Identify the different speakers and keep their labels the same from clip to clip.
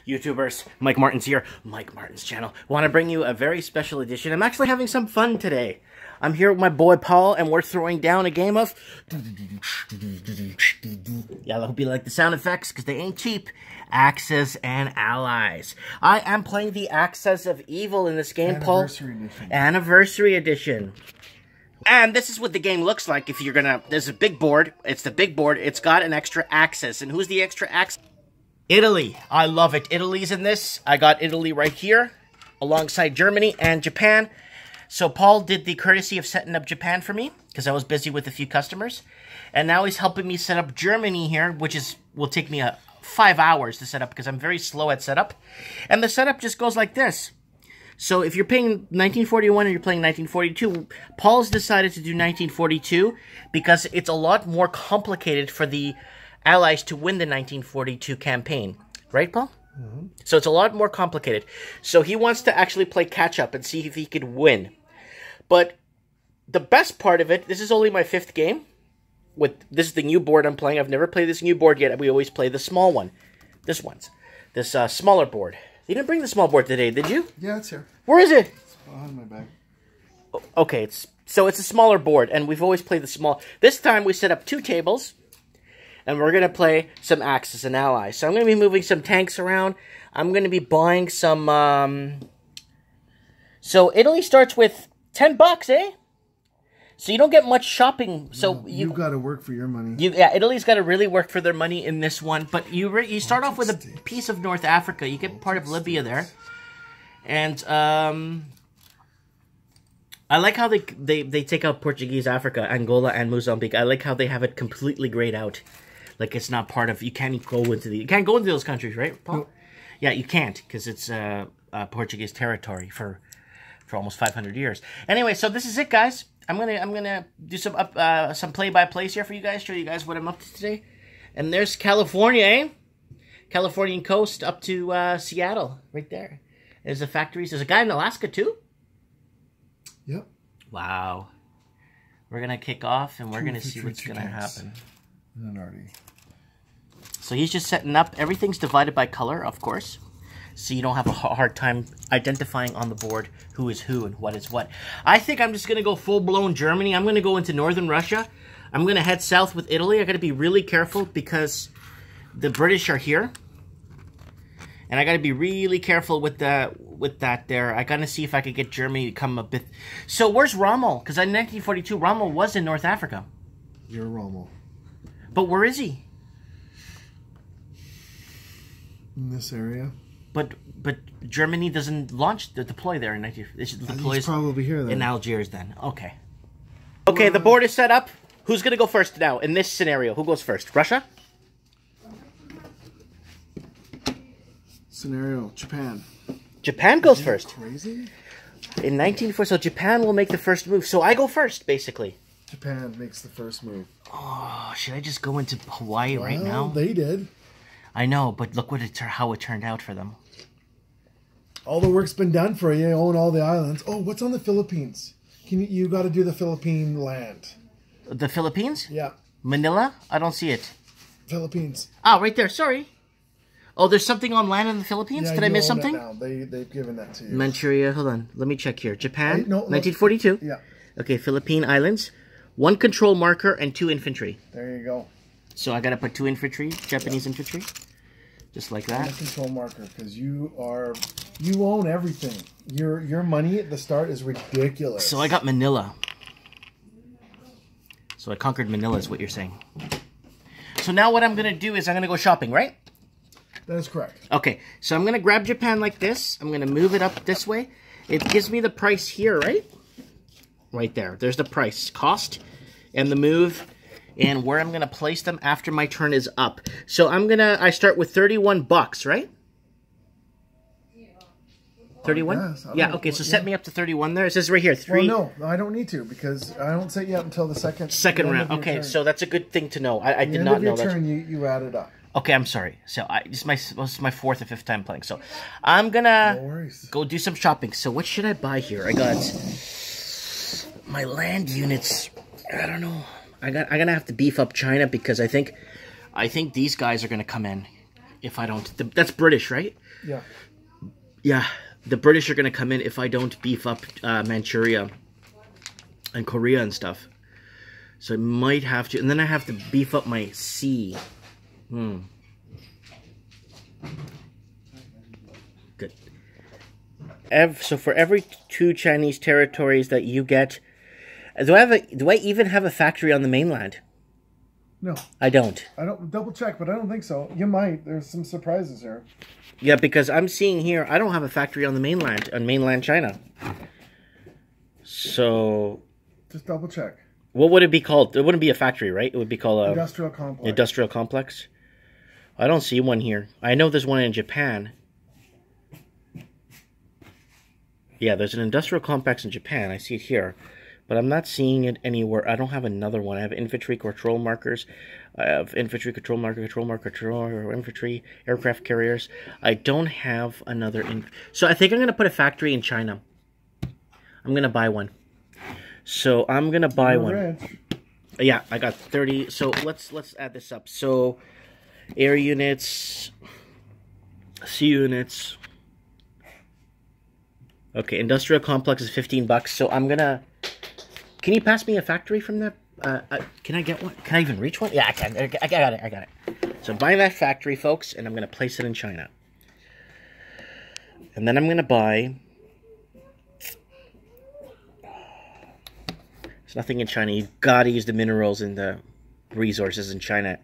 Speaker 1: YouTubers, Mike Martin's here, Mike Martin's channel. Want to bring you a very special edition. I'm actually having some fun today. I'm here with my boy Paul, and we're throwing down a game of... Yeah, I hope you like the sound effects, because they ain't cheap. Axis and Allies. I am playing the Axis of Evil in this game, Paul.
Speaker 2: Edition.
Speaker 1: Anniversary Edition. And this is what the game looks like if you're gonna... There's a big board. It's the big board. It's got an extra axis. And who's the extra axis? Italy. I love it. Italy's in this. I got Italy right here, alongside Germany and Japan. So Paul did the courtesy of setting up Japan for me, because I was busy with a few customers. And now he's helping me set up Germany here, which will take me 5 hours to set up, because I'm very slow at setup. And the setup just goes like this. So if you're playing 1941 and you're playing 1942, Paul's decided to do 1942 because it's a lot more complicated for the Allies to win the 1942 campaign. Right, Paul? Mm-hmm. So it's a lot more complicated. So he wants to actually play catch-up and see if he could win. But the best part of it, this is only my 5th game. This is the new board I'm playing. I've never played this new board yet. We always play the small one. This smaller board. You didn't bring the small board today, did you?
Speaker 2: Yeah, it's here.
Speaker 1: Where is it?
Speaker 2: It's behind my bag.
Speaker 1: Okay, so it's a smaller board, and we've always played the small. This time we set up 2 tables, and we're going to play some Axis and Allies. So I'm going to be moving some tanks around. I'm going to be buying some... So Italy starts with $10, eh? So you don't get much shopping. So
Speaker 2: you got to work for your money.
Speaker 1: Yeah, Italy's got to really work for their money in this one. But you start off with a piece of North Africa. You get part of Libya there, and I like how they take out Portuguese Africa, Angola, and Mozambique. I like how they have it completely grayed out, like it's not part of. You can't go into those countries, right, Paul?
Speaker 2: Nope.
Speaker 1: Yeah, you can't because it's Portuguese territory for almost 500 years. Anyway, so this is it, guys. I'm gonna do some play-by-plays here for you guys, show you guys what I'm up to today. And there's California, eh? Californian coast up to Seattle, right there. There's the factories. There's a guy in Alaska too.
Speaker 2: Yep.
Speaker 1: Wow. We're gonna kick off, and we're gonna see what's gonna happen. So he's just setting up. Everything's divided by color, of course, so you don't have a hard time identifying on the board who is who and what is what. I think I'm just going to go full-blown Germany. I'm going to go into northern Russia. I'm going to head south with Italy. I got to be really careful because the British are here. And I got to be really careful with that there. I got to see if I could get Germany to come a bit... So where's Rommel? Because in 1942, Rommel was in North Africa.
Speaker 2: You're Rommel.
Speaker 1: But where is he?
Speaker 2: In this area.
Speaker 1: But Germany doesn't deploy there in 19... It deploys
Speaker 2: he's probably here then.
Speaker 1: In Algiers then. Okay. Okay, the board is set up. Who's going to go first now in this scenario? Who goes first? Russia?
Speaker 2: Scenario, Japan.
Speaker 1: Japan goes first.
Speaker 2: Crazy?
Speaker 1: In 1940, so Japan will make the first move. So I go first, basically.
Speaker 2: Japan makes the first move.
Speaker 1: Oh, should I just go into Hawaii right now?
Speaker 2: They did.
Speaker 1: I know, but look how it turned out for them.
Speaker 2: All the work's been done for you. You own all the islands. Oh, what's on the Philippines? You got to do the Philippine land.
Speaker 1: The Philippines?
Speaker 2: Yeah.
Speaker 1: Manila? I don't see it.
Speaker 2: Philippines.
Speaker 1: Oh, right there. Sorry. Oh, there's something on land in the Philippines?
Speaker 2: Yeah,
Speaker 1: Did I miss something?
Speaker 2: Now. They've given that to you.
Speaker 1: Manchuria. Hold on. Let me check here. Japan?
Speaker 2: No,
Speaker 1: 1942?
Speaker 2: Yeah.
Speaker 1: Okay, Philippine Islands. 1 control marker and 2 infantry.
Speaker 2: There you go.
Speaker 1: So I got to put 2 infantry, Japanese infantry. Just like that.
Speaker 2: And a control marker, because you own everything. Your money at the start is ridiculous.
Speaker 1: So I got Manila. So I conquered Manila is what you're saying. So now what I'm going to do is I'm going to go shopping, right?
Speaker 2: That is correct.
Speaker 1: Okay, so I'm going to grab Japan like this. I'm going to move it up this way. It gives me the price here, right? Right there. There's the price, cost, and the move, and where I'm going to place them after my turn is up. So I start with $31, right? 31? Yeah, okay, so set me up to 31 there. It says right here, 3.
Speaker 2: Well, no, I don't need to, because I don't set you up until the second
Speaker 1: round. Okay, so that's a good thing to know. I did not know that.
Speaker 2: At the end of your turn, you add it up.
Speaker 1: Okay, I'm sorry. So this is my 4th or 5th time playing. So I'm going to go do some shopping. So what should I buy here? I got my land units. I don't know. I'm going to have to beef up China because I think these guys are going to come in. if I don't. That's British, right?
Speaker 2: Yeah.
Speaker 1: Yeah, the British are going to come in if I don't beef up Manchuria and Korea and stuff. So I might have to, and then I have to beef up my sea. Good. So for every 2 Chinese territories that you get, do I even have a factory on the mainland?
Speaker 2: No.
Speaker 1: I don't.
Speaker 2: I don't, double check, but I don't think so. You might. There's some surprises here.
Speaker 1: Yeah, because I'm seeing here, I don't have a factory on the mainland, on mainland China. So...
Speaker 2: Just double check.
Speaker 1: What would it be called? It wouldn't be a factory, right? It would be called a...
Speaker 2: Industrial complex.
Speaker 1: Industrial complex? I don't see one here. I know there's one in Japan. Yeah, there's an industrial complex in Japan. I see it here. But I'm not seeing it anywhere. I don't have another one. I have infantry control markers. I have infantry control marker, infantry, aircraft carriers. I don't have another... So I think I'm going to put a factory in China. I'm going to buy one. So I'm going to buy one.
Speaker 2: Rich.
Speaker 1: Yeah, I got 30. So let's add this up. So air units, sea units. Okay, industrial complex is $15. So I'm going to... Can you pass me a factory from that? Can I get one? Can I even reach one? Yeah, I can. I got it. So I'm buying that factory, folks, and I'm going to place it in China. And then I'm going to buy... There's nothing in China. You've got to use the minerals and the resources in China.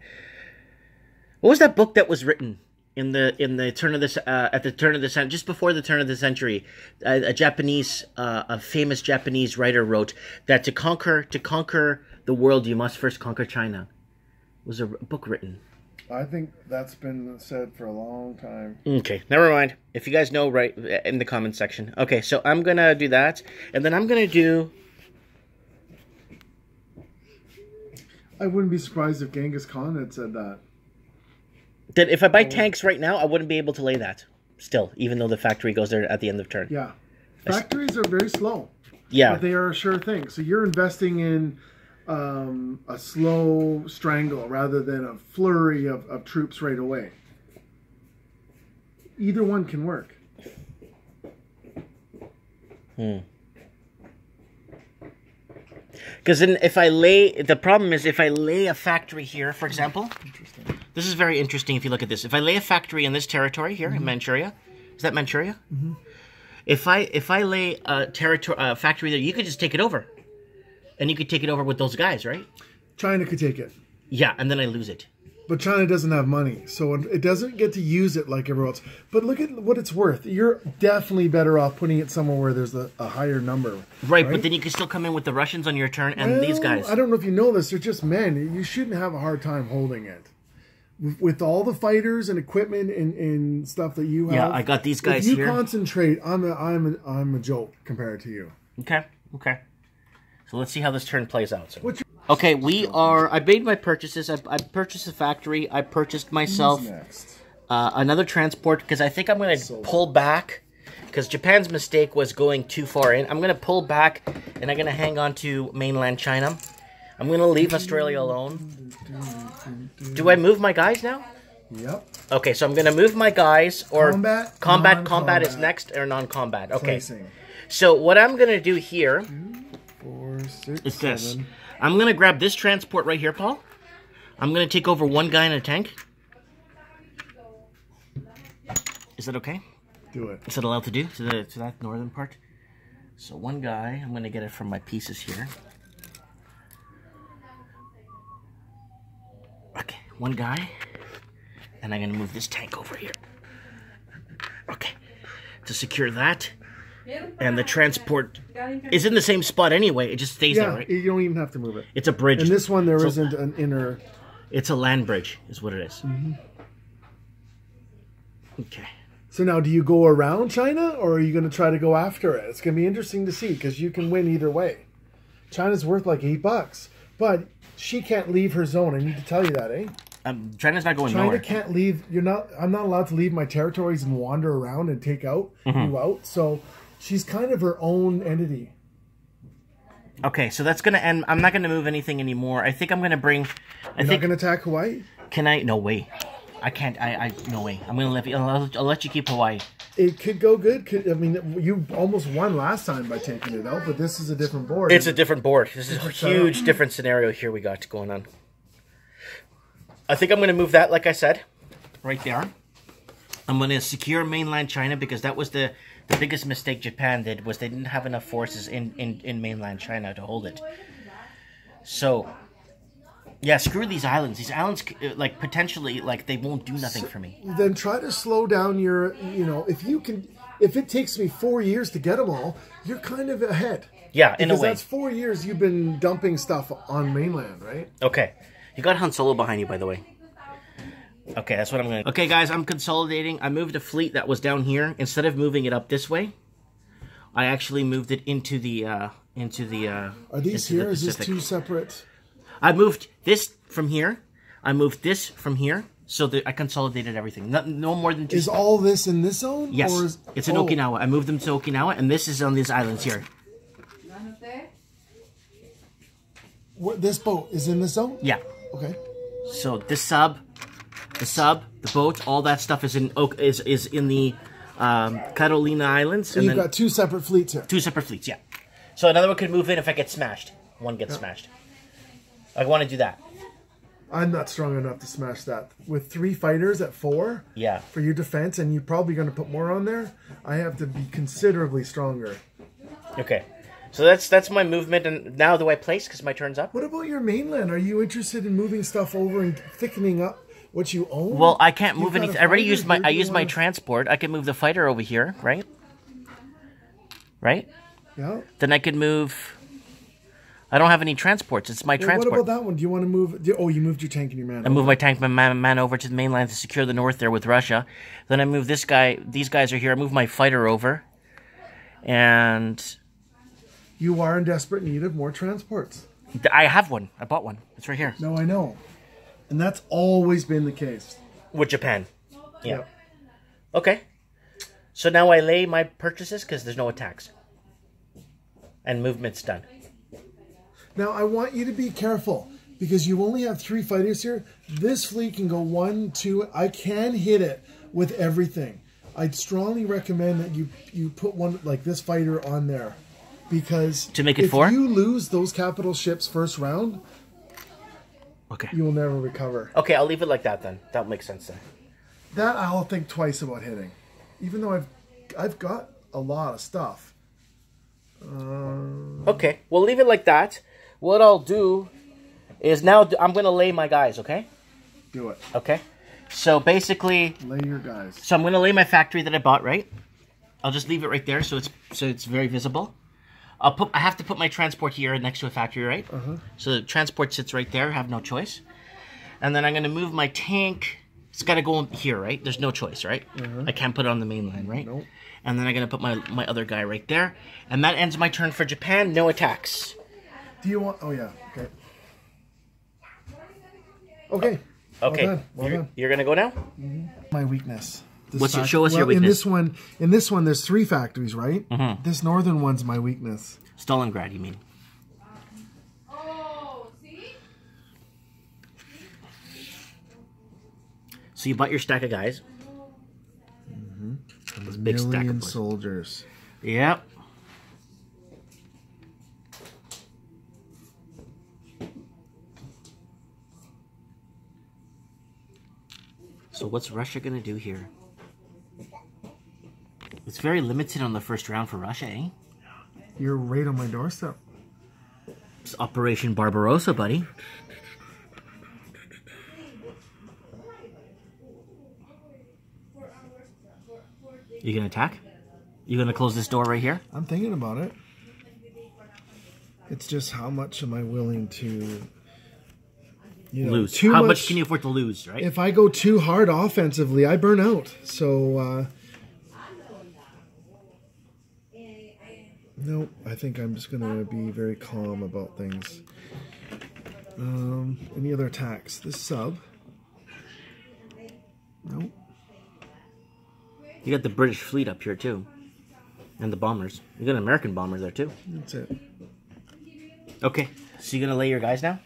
Speaker 1: What was that book that was written in the turn of the at the turn of the century, just before the turn of the century? A famous Japanese writer wrote that to conquer the world, you must first conquer China. Was a book written?
Speaker 2: I think that's been said for a long time.
Speaker 1: Okay, never mind. If you guys know, write in the comment section. Okay, so I'm gonna do that, and then I'm gonna do.
Speaker 2: I wouldn't be surprised if Genghis Khan had said that.
Speaker 1: That if I buy tanks right now, I wouldn't be able to lay that. Still, even though the factory goes there at the end of turn.
Speaker 2: Yeah, factories are very slow.
Speaker 1: Yeah,
Speaker 2: but they are a sure thing. So you're investing in a slow strangle rather than a flurry of troops right away. Either one can work.
Speaker 1: Because then the problem is if I lay a factory here, for example, this is very interesting if you look at this. If I lay a factory in this territory here in Manchuria, is that Manchuria? If I lay a factory there, you could just take it over. And you could take it over with those guys, right?
Speaker 2: China could take it.
Speaker 1: Yeah, and then I lose it.
Speaker 2: But China doesn't have money, so it doesn't get to use it like everyone else. But look at what it's worth. You're definitely better off putting it somewhere where there's a higher number.
Speaker 1: Right, but then you can still come in with the Russians on your turn and these guys.
Speaker 2: I don't know if you know this. They're just men. You shouldn't have a hard time holding it. With all the fighters and equipment and stuff that you have.
Speaker 1: Yeah, I got these guys
Speaker 2: here. If
Speaker 1: here.
Speaker 2: You concentrate, I'm a joke compared to you.
Speaker 1: Okay. So let's see how this turn plays out. So. Okay, I made my purchases. I purchased a factory. I purchased myself another transport because I think I'm going to pull back because Japan's mistake was going too far in. I'm going to pull back and I'm going to hang on to mainland China. I'm going to leave Australia alone. Do I move my guys now?
Speaker 2: Yep.
Speaker 1: Okay, so I'm going to move my guys or combat is next or non-combat. Okay.
Speaker 2: Placing.
Speaker 1: So what I'm going to do here
Speaker 2: 2, 4, 6,
Speaker 1: is this.
Speaker 2: 7.
Speaker 1: I'm going to grab this transport right here, Paul. I'm going to take over one guy in a tank. Is that okay?
Speaker 2: Do it.
Speaker 1: Is that allowed to do to that northern part? So one guy, I'm going to get it from my pieces here. Okay, one guy. And I'm going to move this tank over here. Okay, to secure that. And the transport is in the same spot anyway. It just stays there, right?
Speaker 2: You don't even have to move it.
Speaker 1: It's a bridge.
Speaker 2: And this one, there isn't an inner...
Speaker 1: It's a land bridge, is what it is. Okay.
Speaker 2: So now, do you go around China, or are you going to try to go after it? It's going to be interesting to see, because you can win either way. China's worth like $8, but she can't leave her zone. I need to tell you that, eh?
Speaker 1: China's not going nowhere.
Speaker 2: China can't leave. I'm not allowed to leave my territories and wander around and take you out. So she's kind of her own entity.
Speaker 1: Okay, so that's going to end. I'm not going to move anything anymore. I think I'm going to bring...
Speaker 2: You're not going to attack Hawaii?
Speaker 1: Can I? No way. I can't. No way. I'm gonna let you. I'll let you keep Hawaii.
Speaker 2: It could go good. I mean, you almost won last time by taking it out, but this is a different board.
Speaker 1: It's a different board. This is a huge different scenario here we got going on. I think I'm gonna move that, like I said, right there. I'm gonna secure mainland China because that was the biggest mistake Japan did, was they didn't have enough forces in mainland China to hold it. So. Yeah, screw these islands. These islands, like, potentially, like, they won't do nothing for me.
Speaker 2: Then try to slow down your, you know, if it takes me 4 years to get them all, you're kind of ahead.
Speaker 1: Yeah, in a way.
Speaker 2: Because that's 4 years you've been dumping stuff on mainland, right?
Speaker 1: Okay. You got Han Solo behind you, by the way. Okay, that's what I'm going to... Okay, guys, I'm consolidating. I moved a fleet that was down here. Instead of moving it up this way, I actually moved it into the... Are
Speaker 2: these here? Is this two separate...
Speaker 1: I moved this from here. I moved this from here. So that I consolidated everything. No more than two.
Speaker 2: Is all this in this zone?
Speaker 1: Yes.
Speaker 2: Or is,
Speaker 1: it's in Okinawa. I moved them to Okinawa, and this is on these islands here.
Speaker 2: This boat is in this zone?
Speaker 1: Yeah.
Speaker 2: Okay.
Speaker 1: So this the boat, all that stuff is in the Carolina Islands.
Speaker 2: So you've got two separate fleets here.
Speaker 1: Two separate fleets, yeah. So another one could move in if I get smashed. One gets smashed. I want to do that.
Speaker 2: I'm not strong enough to smash that. With 3 fighters at 4 for your defense, and you're probably going to put more on there, I have to be considerably stronger.
Speaker 1: Okay. So that's my movement, and now do I place because my turn's up?
Speaker 2: What about your mainland? Are you interested in moving stuff over and thickening up what you own?
Speaker 1: Well, I can't move anything. I already used my transport. I can move the fighter over here, right? Right?
Speaker 2: Yeah.
Speaker 1: Then I could move... I don't have any transports. It's my transport.
Speaker 2: What about that one? Do you want to move... Oh, you moved your tank and your man.
Speaker 1: I moved my tank and my man over to the mainland to secure the north there with Russia. Then I moved this guy. These guys are here. I moved my fighter over. And...
Speaker 2: You are in desperate need of more transports.
Speaker 1: I have one. I bought one. It's right here.
Speaker 2: No, I know. And that's always been the case.
Speaker 1: With Japan. Yeah.
Speaker 2: Yep.
Speaker 1: Okay. So now I lay my purchases because there's no attacks. And movement's done.
Speaker 2: Now, I want you to be careful, because you only have 3 fighters here. This fleet can go 1, 2. I can hit it with everything. I'd strongly recommend that you put one like this fighter on there, because
Speaker 1: to make it 4?
Speaker 2: If you lose those capital ships first round,
Speaker 1: okay,
Speaker 2: you will never recover.
Speaker 1: Okay, I'll leave it like that then. That makes sense then.
Speaker 2: That I'll think twice about hitting, even though I've got a lot of stuff.
Speaker 1: Okay, we'll leave it like that. What I'll do is now I'm going to lay my guys, okay?
Speaker 2: Do it.
Speaker 1: Okay. So basically...
Speaker 2: Lay your guys.
Speaker 1: So I'm going to lay my factory that I bought, right? I'll just leave it right there so it's very visible. I have to put my transport here next to a factory, right? So the transport sits right there. I have no choice. And then I'm going to move my tank. It's got to go here, right? There's no choice, right? I can't put it on the main line, right?
Speaker 2: Nope.
Speaker 1: And then I'm going to put my other guy right there. And that ends my turn for Japan. No attacks.
Speaker 2: Do you want... Oh, yeah. Okay. Okay.
Speaker 1: Okay.
Speaker 2: Well done.
Speaker 1: You're going to go now?
Speaker 2: My weakness.
Speaker 1: Show us your weakness.
Speaker 2: In this one, there's 3 factories, right? This northern one's my weakness.
Speaker 1: Stalingrad, you mean? So you bought your stack of guys. This big stack of
Speaker 2: soldiers.
Speaker 1: Yep. So what's Russia going to do here? It's very limited on the first round for Russia, eh?
Speaker 2: You're right on my doorstep.
Speaker 1: It's Operation Barbarossa, buddy. You gonna attack? You gonna close this door right here?
Speaker 2: I'm thinking about it. It's just how much am I willing to...
Speaker 1: lose. How much can you afford to lose, right?
Speaker 2: If I go too hard offensively, I burn out. So, nope. I think I'm just going to be very calm about things. Any other attacks? This sub. Nope.
Speaker 1: You got the British fleet up here, too. And the bombers. You got an American bomber there, too.
Speaker 2: That's it.
Speaker 1: Okay. So you're going to lay your guys now?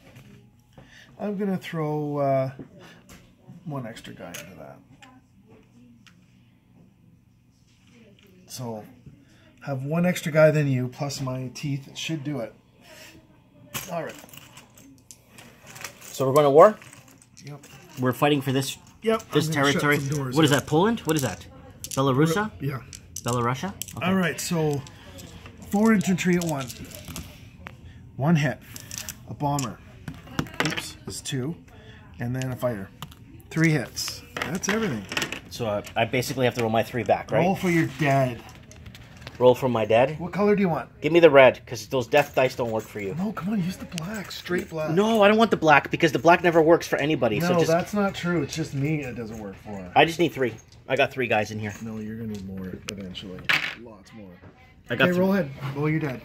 Speaker 2: I'm going to throw one extra guy into that. So have one extra guy than you, plus my teeth. It should do it. All right.
Speaker 1: So we're going to war?
Speaker 2: Yep.
Speaker 1: We're fighting for this this
Speaker 2: I'm gonna
Speaker 1: territory.
Speaker 2: shut some doors
Speaker 1: What is
Speaker 2: here.
Speaker 1: that, Poland? What is that? Belarusia?
Speaker 2: Yeah.
Speaker 1: Belarusia? Okay.
Speaker 2: All right, so 4 infantry at 1. 1 hit. A bomber. Oops, is 2. And then a fighter. 3 hits. That's everything.
Speaker 1: So I basically have to roll my 3 back, right?
Speaker 2: Roll for your dead.
Speaker 1: Roll from my dead?
Speaker 2: What color do you want?
Speaker 1: Give me the red, because those death dice don't work for you.
Speaker 2: No, come on, use the black. Straight black.
Speaker 1: No, I don't want the black, because the black never works for anybody.
Speaker 2: No,
Speaker 1: So just,
Speaker 2: that's not true. It's just me it doesn't work for.
Speaker 1: I just need 3. I got 3 guys in here.
Speaker 2: No, you're going to need more eventually. Lots more.
Speaker 1: I got
Speaker 2: Okay, roll ahead. Roll your dead.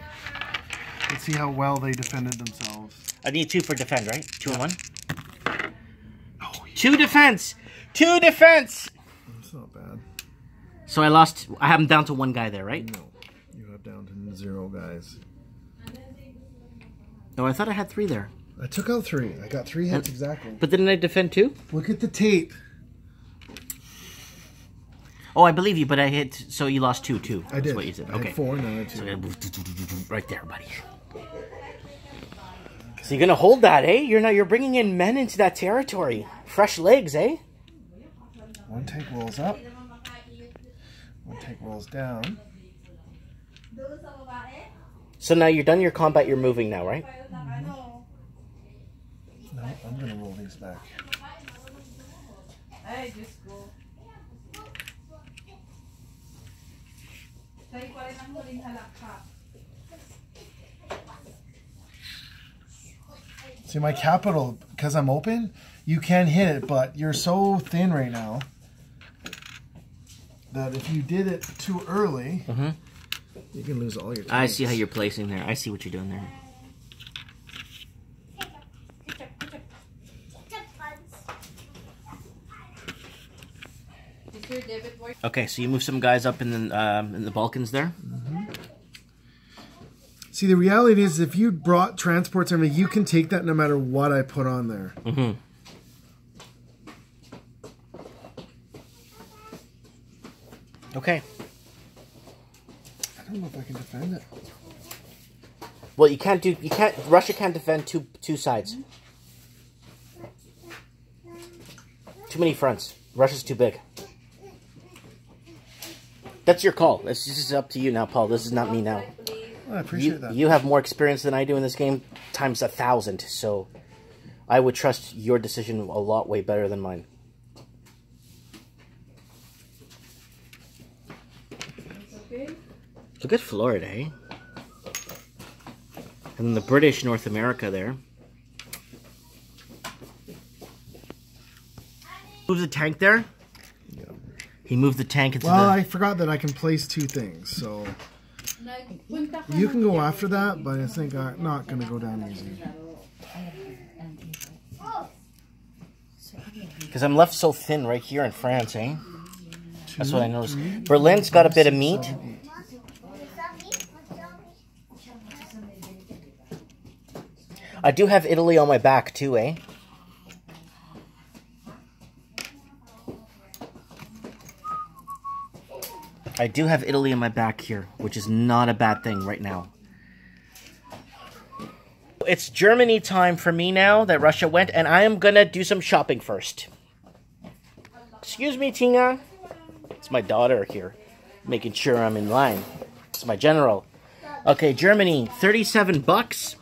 Speaker 2: Let's see how well they defended themselves.
Speaker 1: I need 2 for defend, right? 2 and 1?
Speaker 2: Oh, yeah.
Speaker 1: 2 defense! 2 defense!
Speaker 2: That's not bad.
Speaker 1: So I have him down to 1 guy there, right?
Speaker 2: No, you have down to 0 guys.
Speaker 1: No, I thought I had 3 there.
Speaker 2: I took out 3. I got 3 hits exactly.
Speaker 1: But didn't I defend 2?
Speaker 2: Look at the tape.
Speaker 1: Oh, I believe you, but I hit, so you lost 2 too.
Speaker 2: I did.
Speaker 1: That's what you said.
Speaker 2: I
Speaker 1: Okay.
Speaker 2: had 4, now I had 2.
Speaker 1: So right there, buddy. So you're gonna hold that, eh? You're bringing in men into that territory. Fresh legs, eh?
Speaker 2: 1 tank rolls up. 1 tank rolls down.
Speaker 1: So now you're done your combat, you're moving now, right?
Speaker 2: No, I'm gonna roll these back. See, my capital, because I'm open, you can hit it, but you're so thin right now that if you did it too early, you can lose all your tanks.
Speaker 1: I see how you're placing there. I see what you're doing there. Okay, so you move some guys up in the Balkans there.
Speaker 2: See, the reality is if you brought transports, you can take that no matter what I put on there.
Speaker 1: Okay.
Speaker 2: I don't know if I can defend it.
Speaker 1: Well, Russia can't defend two sides. Too many fronts. Russia's too big. That's your call. This is up to you now, Paul. This is not me now.
Speaker 2: Well, I appreciate that.
Speaker 1: You have more experience than I do in this game, times 1,000. So I would trust your decision a lot way better than mine. Look at Florida, eh? And then the British North America there. Move the tank there?
Speaker 2: Yeah.
Speaker 1: He moved the tank into
Speaker 2: Well, I forgot that I can place 2 things, so you can go after that, but I think I'm not going to go down easy.
Speaker 1: Because I'm left so thin right here in France, eh? That's what I noticed. Berlin's got a bit of meat.
Speaker 2: 7, 8.
Speaker 1: I do have Italy on my back too, eh? I do have Italy on my back here, which is not a bad thing right now. It's Germany time for me now that Russia went, and I am gonna do some shopping first. Excuse me, Tina. It's my daughter here, making sure I'm in line. It's my general. Okay, Germany, 37 bucks.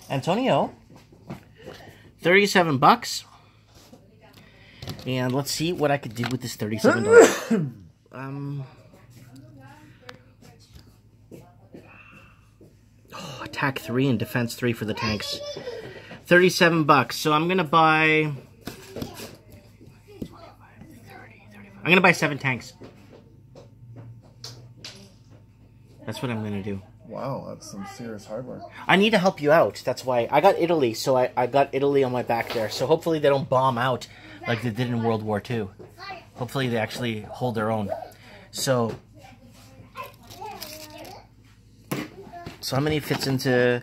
Speaker 1: Antonio, 37 bucks. And let's see what I could do with this $37. Attack 3 and defense 3 for the tanks. 37 bucks. So I'm gonna buy. I'm gonna buy 7 tanks. That's what I'm gonna do.
Speaker 2: Wow, that's some serious hardware.
Speaker 1: I need to help you out. That's why I got Italy. So I got Italy on my back there. So hopefully they don't bomb out like they did in World War II. Hopefully they actually hold their own. So how many fits into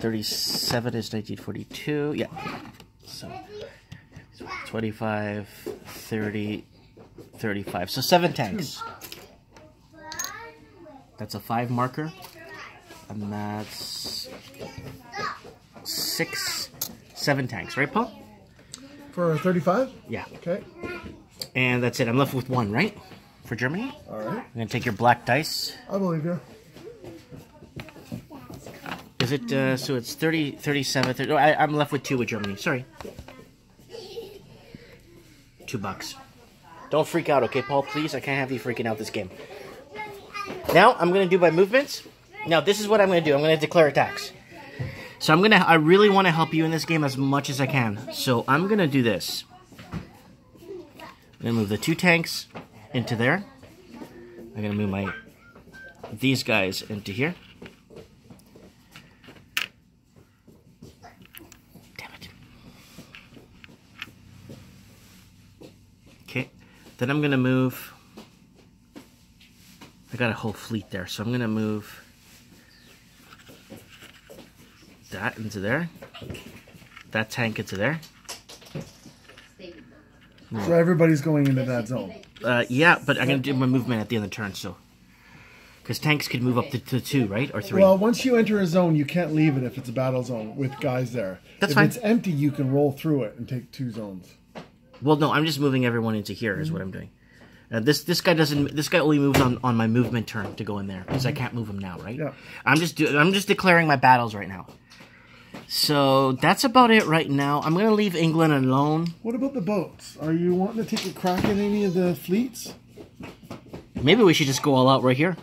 Speaker 1: 37 is 1942? Yeah. So 25, 30, 35. So 7 tanks. That's a 5 marker. And that's 7 tanks, right, Paul?
Speaker 2: For 35?
Speaker 1: Yeah.
Speaker 2: Okay.
Speaker 1: And that's it. I'm left with 1, right? For Germany?
Speaker 2: All right.
Speaker 1: I'm going to take your black dice.
Speaker 2: I believe you.
Speaker 1: Is it, so it's 30, 37, 30, oh, I'm left with 2 with Germany. Sorry. $2. Don't freak out, okay, Paul? Please, I can't have you freaking out this game. Now, I'm going to do my movements. Now, this is what I'm going to do. I'm going to declare attacks. So I really want to help you in this game as much as I can. So I'm going to do this. I'm going to move the 2 tanks into there. I'm going to move these guys into here. Damn it. Okay. Then I'm going to move... I got a whole fleet there, so I'm going to move that into there. That tank into there.
Speaker 2: So everybody's going into that zone.
Speaker 1: Yeah, but I'm going to do my movement at the end of the turn, so... Because tanks could move up to 2, right? Or 3.
Speaker 2: Well, once you enter a zone, you can't leave it if it's a battle zone with guys there.
Speaker 1: That's
Speaker 2: if
Speaker 1: fine.
Speaker 2: If it's empty, you can roll through it and take 2 zones.
Speaker 1: Well, no, I'm just moving everyone into here is what I'm doing. This guy doesn't. This guy only moves on my movement turn to go in there because I can't move him now, right?
Speaker 2: Yeah.
Speaker 1: I'm just declaring my battles right now. So that's about it right now. I'm gonna leave England alone.
Speaker 2: What about the boats? Are you wanting to take a crack at any of the fleets?
Speaker 1: Maybe we should just go all out right here.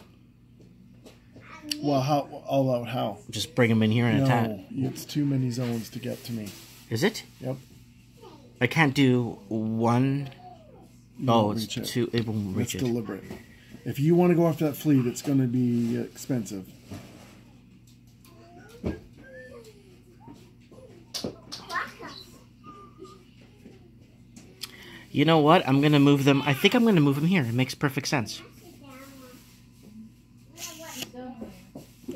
Speaker 2: Well, how all out? How?
Speaker 1: Just bring them in here and attack.
Speaker 2: No, it's too many zones to get to me.
Speaker 1: Is it?
Speaker 2: Yep.
Speaker 1: I can't do 1. Oh, it's 2. It won't reach it.
Speaker 2: It's deliberate. If you want to go after that fleet, it's going to be expensive.
Speaker 1: You know what? I'm going to move them. I think I'm going to move them here. It makes perfect sense.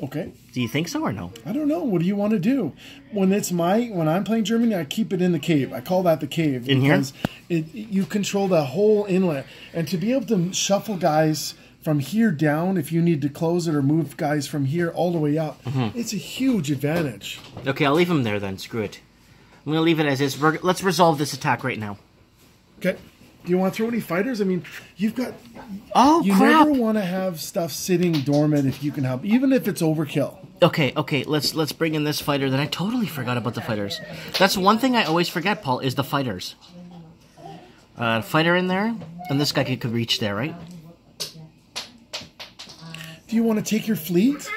Speaker 2: Okay.
Speaker 1: Do you think so or no?
Speaker 2: I don't know. What do you want to do? When I'm playing Germany, I keep it in the cave. I call that the cave.
Speaker 1: In here?
Speaker 2: Because you control the whole inlet. And to be able to shuffle guys from here down, if you need to close it or move guys from here all the way up, it's a huge advantage.
Speaker 1: Okay, I'll leave them there then. Screw it. I'm going to leave it as is. Let's resolve this attack right now.
Speaker 2: Okay. Do you want to throw any fighters? I mean, you've got...
Speaker 1: Oh,
Speaker 2: you
Speaker 1: crap!
Speaker 2: never want to have stuff sitting dormant if you can help, even if it's overkill.
Speaker 1: Okay, let's bring in this fighter. Then I totally forgot about the fighters. That's one thing I always forget, Paul, is the fighters. Fighter in there, and this guy could reach there, right?
Speaker 2: Do you want to take your fleet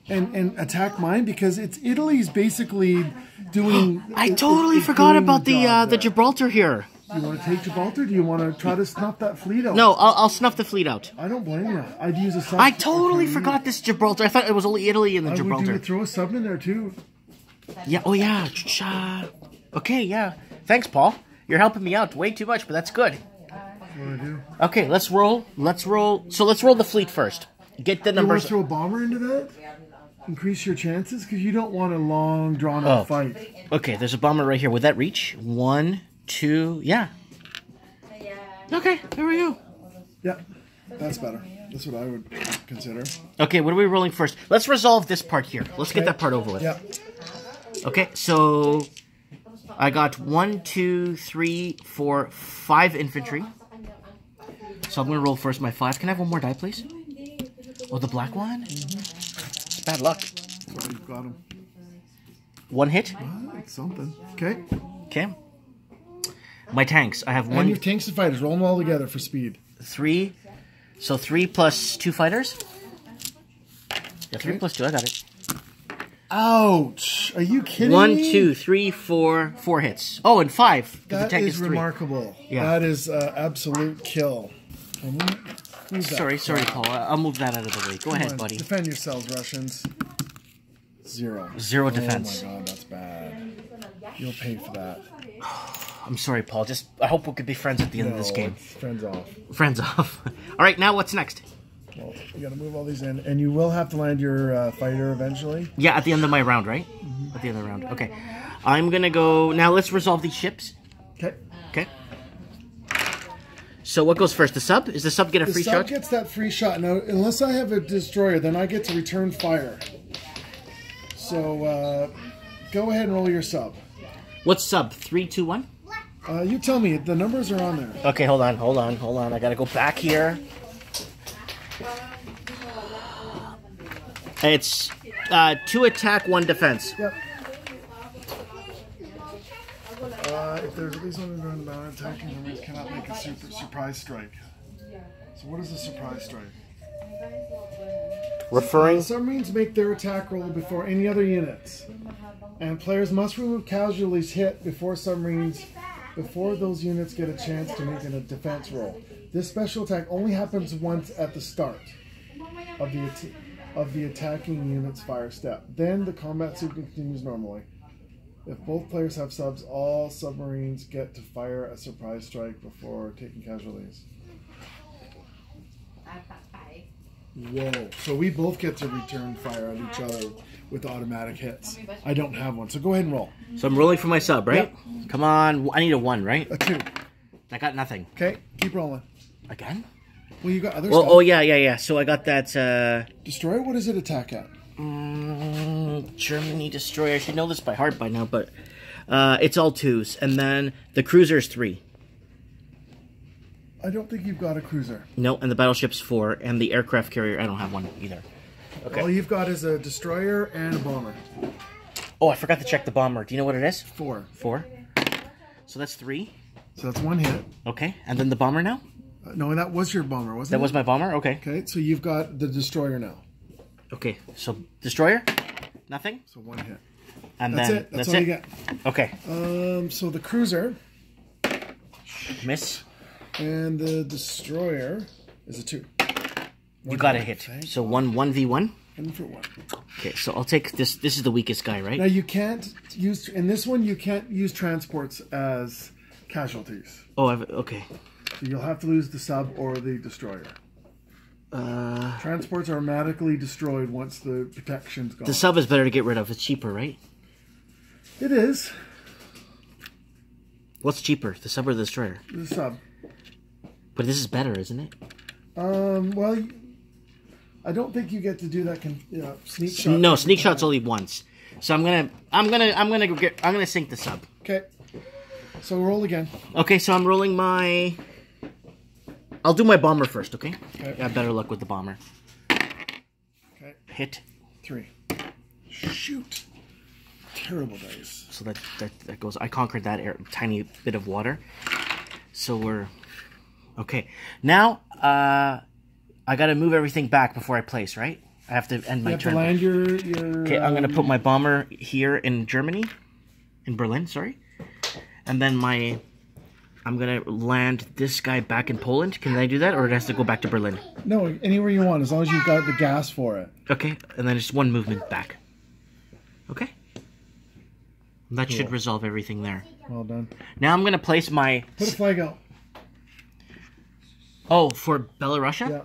Speaker 2: and attack mine? Because Italy's basically doing...
Speaker 1: I totally forgot about the Gibraltar here.
Speaker 2: Do you want to take Gibraltar? Do you want to try to snuff that fleet out?
Speaker 1: No, I'll snuff the fleet out.
Speaker 2: I don't blame you. I'd use a sub.
Speaker 1: I totally forgot this Gibraltar. I thought it was only Italy in the Gibraltar.
Speaker 2: Would you throw a sub in there too?
Speaker 1: Yeah. Oh yeah. Okay. Yeah. Thanks, Paul. You're helping me out way too much, but that's good.
Speaker 2: What do I do?
Speaker 1: Okay. Let's roll. So let's roll the fleet first. Get the numbers.
Speaker 2: You want to throw a bomber into that? Increase your chances because you don't want a long, drawn-out fight.
Speaker 1: Okay. There's a bomber right here. Would that reach? 1, 2. Yeah. Okay. There we go.
Speaker 2: Yeah. That's better. That's what I would consider.
Speaker 1: Okay. What are we rolling first? Let's resolve this part here. Let's get that part over with.
Speaker 2: Yeah.
Speaker 1: Okay. So I got 1, 2, 3, 4, 5 infantry. So I'm going to roll first my 5. Can I have one more die, please? Oh, the black one? It's bad luck.
Speaker 2: So you've got him.
Speaker 1: 1 hit.
Speaker 2: It's something. Okay.
Speaker 1: Okay. My tanks. I have 1.
Speaker 2: And your tanks and fighters. Roll them all together for speed.
Speaker 1: 3. So 3 plus 2 fighters? Yeah, 3 plus 2. I got it.
Speaker 2: Ouch. Are you kidding
Speaker 1: 1,
Speaker 2: me?
Speaker 1: 2, 3, 4. 4 hits. Oh, and 5.
Speaker 2: That
Speaker 1: the tank
Speaker 2: is
Speaker 1: 3.
Speaker 2: remarkable.
Speaker 1: Yeah.
Speaker 2: That is absolute kill.
Speaker 1: Sorry, Paul. I'll move that out of the way. Go ahead, buddy.
Speaker 2: Defend yourselves, Russians. 0.
Speaker 1: 0 defense.
Speaker 2: Oh my god, that's bad. You'll pay for that.
Speaker 1: I'm sorry, Paul. I hope we could be friends at the end of this game.
Speaker 2: Friends off.
Speaker 1: Friends off. All right, now what's next?
Speaker 2: Well, you got to move all these in, and you will have to land your fighter eventually.
Speaker 1: Yeah, at the end of my round, right? At the end of the round. Okay. I'm gonna go now. Let's resolve these ships.
Speaker 2: Okay.
Speaker 1: Okay. So what goes first? The sub? Is the sub get a free shot?
Speaker 2: The sub gets that free shot. Now, unless I have a destroyer, then I get to return fire. So go ahead and roll your sub.
Speaker 1: What's sub? 3, 2, 1?
Speaker 2: You tell me. The numbers are on there.
Speaker 1: Okay, hold on. I gotta go back here. It's 2 attack, 1 defense.
Speaker 2: Yep. If there's at least one around the battle, attacking enemies cannot make a surprise strike. So what is a surprise strike?
Speaker 1: Referring.
Speaker 2: Submarines make their attack roll before any other units, and players must remove casualties hit before those units get a chance to make a defense roll. This special attack only happens once at the start of the attacking unit's fire step. Then the combat sequence continues normally. If both players have subs, all submarines get to fire a surprise strike before taking casualties. Whoa. So we both get to return fire on each other with automatic hits. I don't have one, so go ahead and roll.
Speaker 1: So I'm rolling for my sub, right?
Speaker 2: Yep.
Speaker 1: Come on. I need a 1, right?
Speaker 2: A 2.
Speaker 1: I got nothing.
Speaker 2: Okay, keep rolling.
Speaker 1: Again?
Speaker 2: Well, you got other
Speaker 1: Well,
Speaker 2: stuff.
Speaker 1: oh, yeah. So I got that,
Speaker 2: Destroyer, what does it attack at?
Speaker 1: Germany destroyer. I should know this by heart by now, but it's all 2s. And then the cruiser's 3.
Speaker 2: I don't think you've got a cruiser.
Speaker 1: No, and the battleship's 4. And the aircraft carrier, I don't have one either. Okay.
Speaker 2: All you've got is a destroyer and a bomber.
Speaker 1: Oh, I forgot to check the bomber. Do you know what it is?
Speaker 2: 4.
Speaker 1: 4. So that's 3.
Speaker 2: So that's 1 hit.
Speaker 1: Okay. And then the bomber now?
Speaker 2: No, that was your bomber, wasn't it?
Speaker 1: That was my bomber? Okay.
Speaker 2: Okay, so you've got the destroyer now.
Speaker 1: Okay, so destroyer? Nothing?
Speaker 2: So 1 hit.
Speaker 1: And
Speaker 2: That's
Speaker 1: then
Speaker 2: it. That's all you get.
Speaker 1: Okay.
Speaker 2: So the cruiser
Speaker 1: Miss.
Speaker 2: and the destroyer is a 2.
Speaker 1: You got a hit. So 1v1?
Speaker 2: And for 1.
Speaker 1: Okay, so I'll take this. This is the weakest guy, right?
Speaker 2: Now you can't use, in this one, you can't use transports as casualties.
Speaker 1: Oh, okay.
Speaker 2: So you'll have to lose the sub or the destroyer. Transports are automatically destroyed once the protection's gone.
Speaker 1: The sub is better to get rid of. It's cheaper, right?
Speaker 2: It is.
Speaker 1: What's cheaper, the sub or the destroyer?
Speaker 2: The sub.
Speaker 1: But this is better, isn't it?
Speaker 2: Well, I don't think you get to do that. Sneak shot.
Speaker 1: No, sneak shot's only once. So I'm gonna sink the sub.
Speaker 2: Okay. So roll again.
Speaker 1: Okay, so I'm rolling my. I'll do my bomber first, okay?
Speaker 2: Okay.
Speaker 1: I have better luck with the bomber.
Speaker 2: Okay.
Speaker 1: Hit.
Speaker 2: 3. Shoot. Terrible dice.
Speaker 1: So that goes. I conquered that tiny bit of water. So we're okay. Now I got to move everything back before I place, right? I have to end my turn.
Speaker 2: You have to land your
Speaker 1: Okay, I'm gonna put my bomber here in Germany, in Berlin. Sorry, and then I'm gonna land this guy back in Poland. Can I do that, or it has to go back to Berlin?
Speaker 2: No, anywhere you want, as long as you've got the gas for it.
Speaker 1: Okay, and then just 1 movement back. Okay. That should resolve everything there.
Speaker 2: Well done.
Speaker 1: Now I'm gonna place my.
Speaker 2: Put a flag out.
Speaker 1: Oh, for Belarusia?
Speaker 2: Yeah.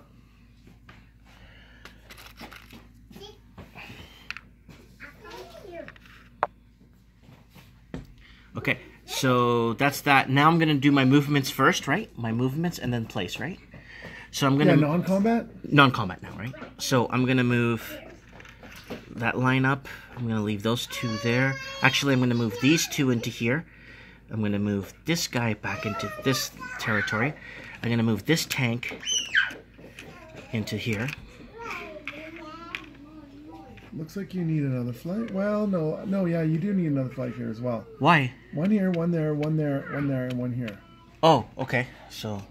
Speaker 1: Okay, so that's that. Now I'm gonna do my movements first, right? My movements and then place, right? So I'm gonna
Speaker 2: non-combat.
Speaker 1: Non-combat now, right? So I'm gonna move that line up. I'm gonna leave those 2 there. Actually, I'm gonna move these 2 into here. I'm gonna move this guy back into this territory. I'm gonna move this tank into here.
Speaker 2: Looks like you need another flag. Well, no, yeah, you do need another flag here as well.
Speaker 1: Why?
Speaker 2: 1 here, 1 there, 1 there, 1 there, and 1 here.
Speaker 1: Oh, okay. So,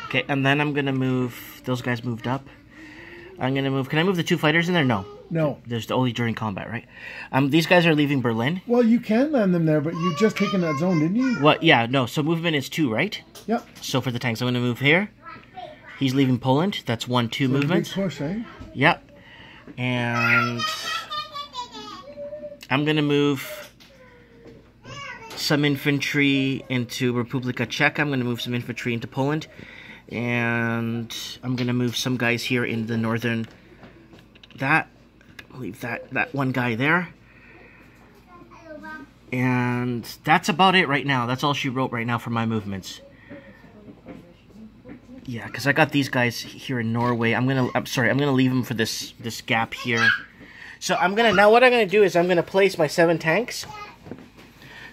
Speaker 1: okay, and then I'm gonna move. Those guys moved up. I'm gonna move. Can I move the 2 fighters in there? No.
Speaker 2: No.
Speaker 1: There's only during combat, right? These guys are leaving Berlin.
Speaker 2: Well, you can land them there, but you just taken that zone, didn't you?
Speaker 1: What? Yeah, no. So movement is 2, right?
Speaker 2: Yep.
Speaker 1: So for the tanks, I'm gonna move here. He's leaving Poland. That's 1, 2 movements.
Speaker 2: Big push, eh?
Speaker 1: Yep. And I'm gonna move some infantry into Republika Czech. I'm gonna move some infantry into Poland. And I'm gonna move some guys here in the northern. Leave that 1 guy there. And that's about it right now. That's all she wrote right now for my movements. Yeah, because I got these guys here in Norway. I'm gonna leave them for this gap here. So now what I'm gonna do is I'm gonna place my 7 tanks.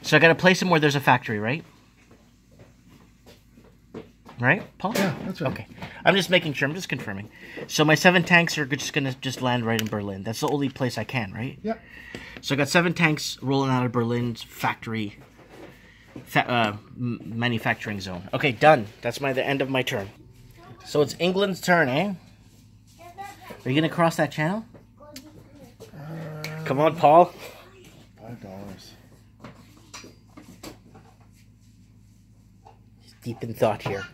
Speaker 1: So I gotta place them where there's a factory, right? Right, Paul?
Speaker 2: Yeah, that's right.
Speaker 1: Okay. I'm just making sure. I'm just confirming. So my 7 tanks are just gonna land right in Berlin. That's the only place I can, right?
Speaker 2: Yeah.
Speaker 1: So I got 7 tanks rolling out of Berlin's factory, manufacturing zone. Okay, done. That's the end of my turn. So it's England's turn, eh? Are you gonna cross that channel? Come on, Paul.
Speaker 2: $5.
Speaker 1: He's deep in thought here.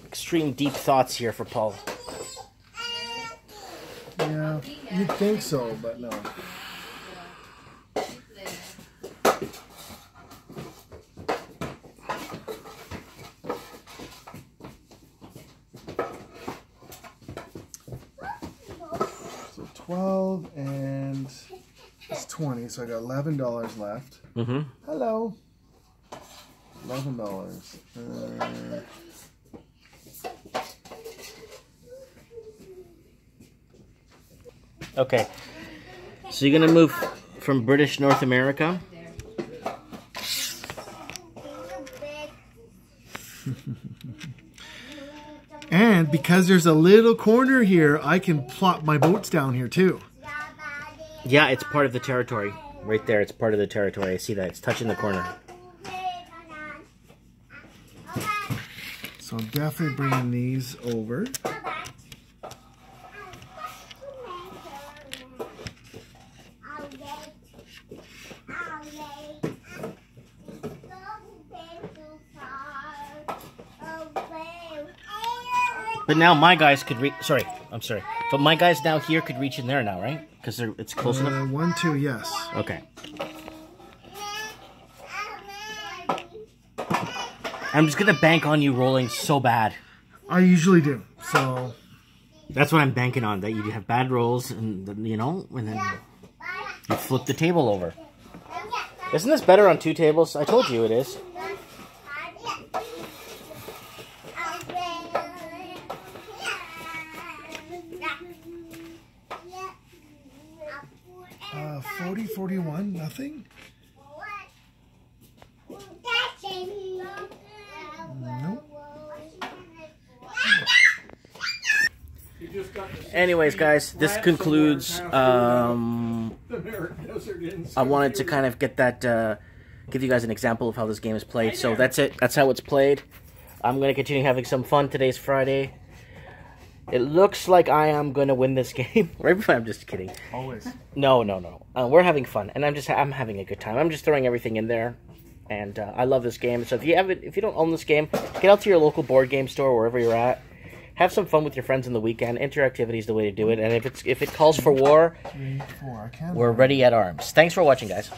Speaker 1: Extreme deep thoughts here for Paul.
Speaker 2: Yeah, you'd think so, but no. So 12 and it's 20, so I got $11 left.
Speaker 1: Mm-hmm.
Speaker 2: Hello. $11.
Speaker 1: Okay, so you're gonna move from British North America.
Speaker 2: And because there's a little corner here, I can plop my boats down here too.
Speaker 1: Yeah, it's part of the territory. Right there, it's part of the territory. I see that. It's touching the corner.
Speaker 2: So I'm definitely bringing these over.
Speaker 1: But now my guys could reach. Sorry, I'm sorry. But my guys now here could reach in there now, right? Because it's close enough.
Speaker 2: 1, 2, yes.
Speaker 1: Okay. I'm just gonna bank on you rolling so bad.
Speaker 2: I usually do. So
Speaker 1: that's what I'm banking on. That you have bad rolls, and then, and then you flip the table over. Isn't this better on 2 tables? I told you it is.
Speaker 2: Uh, 40, 41, nothing? Nope.
Speaker 1: Anyways, guys, this concludes. I wanted to kind of get that, give you guys an example of how this game is played. So that's it. That's how it's played. I'm going to continue having some fun. Today's Friday. It looks like I am going to win this game. I'm just kidding.
Speaker 2: Always.
Speaker 1: No. We're having fun, and I'm having a good time. I'm just throwing everything in there, and I love this game. So if you don't own this game, get out to your local board game store, wherever you're at. Have some fun with your friends on the weekend. Interactivity is the way to do it. And if it calls for war,
Speaker 2: 3, 4,
Speaker 1: we're ready at arms. Thanks for watching, guys.